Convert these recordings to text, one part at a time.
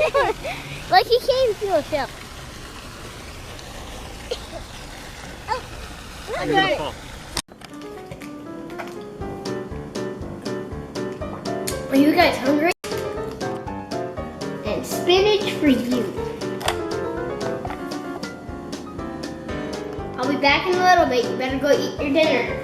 Like he can't even feel a shell. Are you guys hungry? And spinach for you. I'll be back in a little bit. You better go eat your dinner.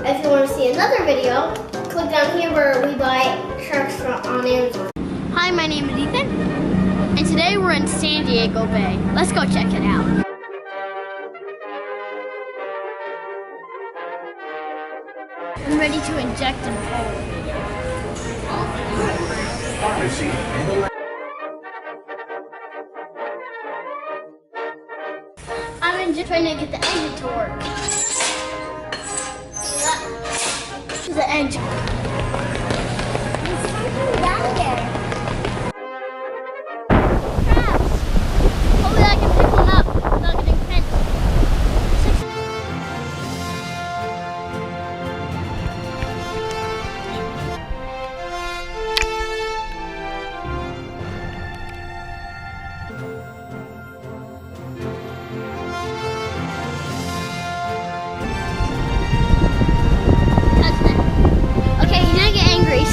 If you want to see another video, click down here where we buy sharks on Amazon. Hi, my name is Ethan, and today we're in San Diego Bay. Let's go check it out. I'm ready to inject and pull. I'm just trying to get the engine to work. The engine. There's something down there. Crabs. Hopefully I can pick one up without getting pinched.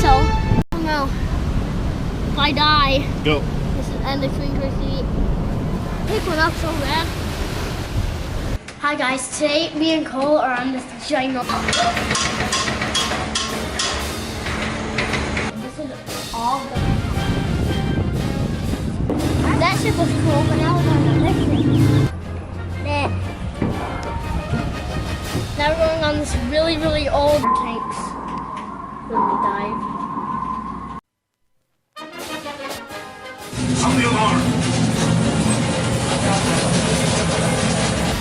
So, oh no, if I die, go. This is the end of Swing Crazy. Pick one up so bad. Hi guys, today me and Cole are on this giant. This is all the. That ship was cool, but now we're on the next thing. Now we're going on this really, really old tanks. Let me dive. Sound the alarm.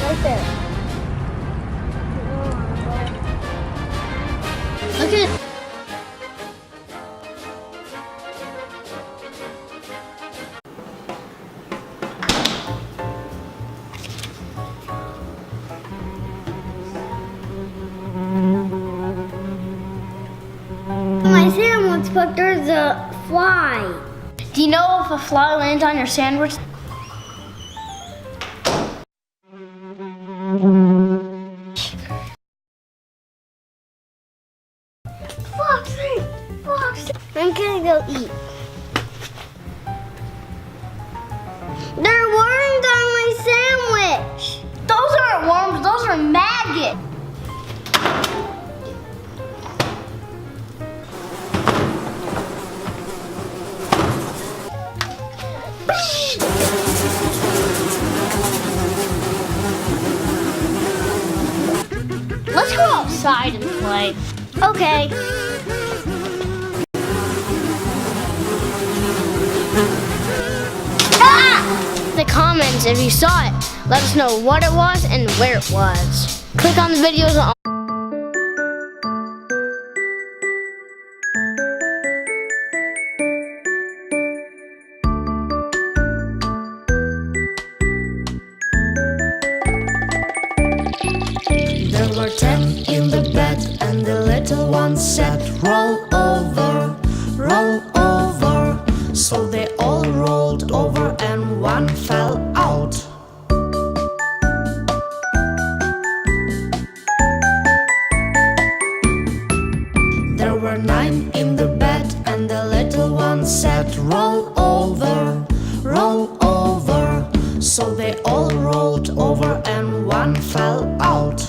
Right there. Look at it. My sandwich, but there's a fly. Do you know if a fly lands on your sandwich? Foxy! Foxy! I'm gonna go eat. There are worms on my sandwich! Those aren't worms, those are maggots! Let's go outside and play. Okay. Ah! The comments if you saw it. Let us know what it was and where it was. Click on the videos on. There were 10 in the bed, and the little one said, roll over, roll over. So they all rolled over and one fell out. There were 9 in the bed, and the little one said, roll over, roll over. So they all rolled over and one fell out.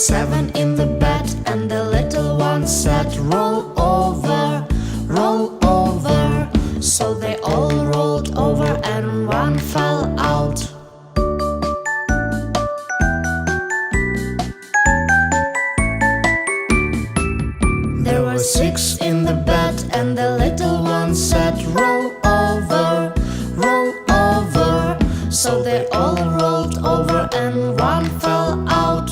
7 in the bed, and the little one said, roll over, roll over. So they all rolled over and one fell out. There were 6 in the bed, and the little one said, roll over, roll over. So they all rolled over and one fell out.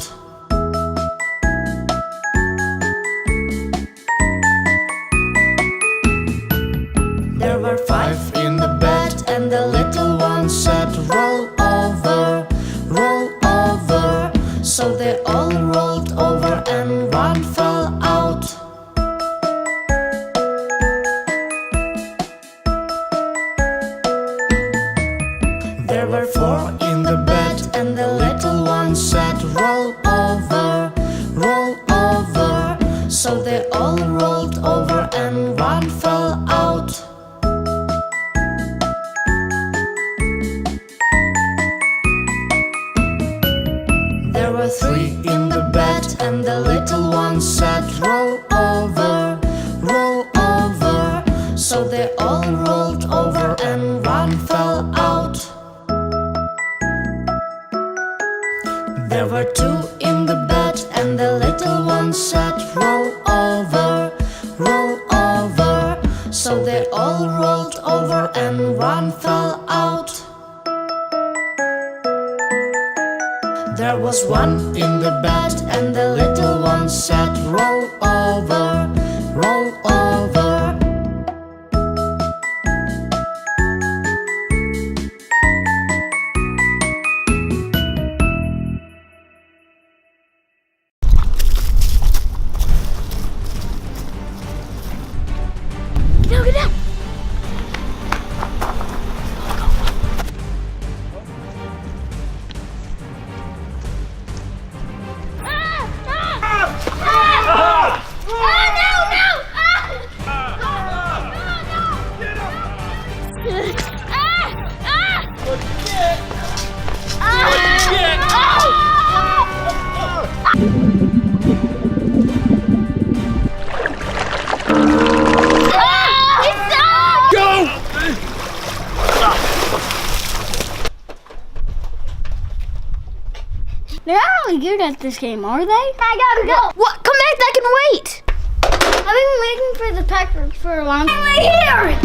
There were 5 in the bed, and the little one said, roll over, roll over. So they all rolled over and one fell out. There were 4 in the bed, and the little one said, roll over, roll over. So they all rolled over and one fell out. There were 3 in the bed, and the little one said, roll over, roll over. So they all rolled over and one fell out. There were 2 in the bed, and the little one said, roll over, roll over. So they all rolled over and one fell out. There was 1 in the bed, and the little one said, roll over, roll over. Get down! They're not really good at this game, are they? I gotta go. What? Come back, I can wait. I've been waiting for the pecker for a long time. Right here.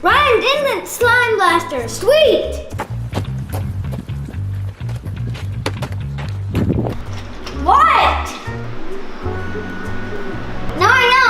Ryan's Inland Slime Blaster, sweet! What? No, I know.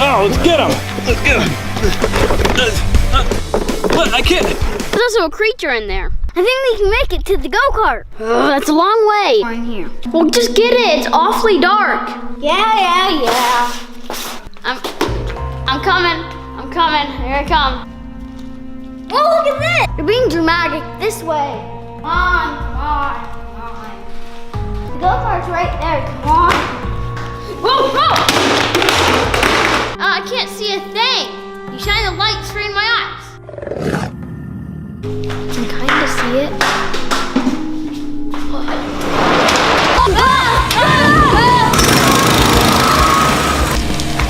Oh, let's get him! Let's get him! What? I can't! There's also a creature in there. I think we can make it to the go-kart. Oh, that's a long way. In here. Well, just get it. It's awfully dark. Yeah. I'm coming. Here I come. Oh, look at this! You're being dramatic. This way. Come on. The go-kart's right there. Come on. Whoa! I can't see a thing. You shine the light straight in my eyes. I can kind of see it.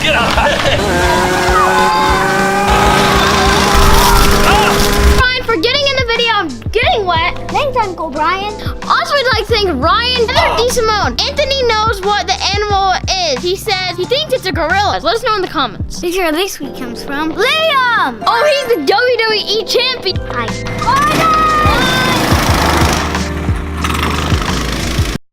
Get out! Brian, for getting in the video, I'm getting wet. Thanks, Uncle Brian. Also, I'd like to thank Ryan, Heather D. Simone. Anthony knows what the animal is. He says he thinks it's a gorilla. Let us know in the comments. Make sure this week comes from Liam. Oh, he's the WWE champion. Hi.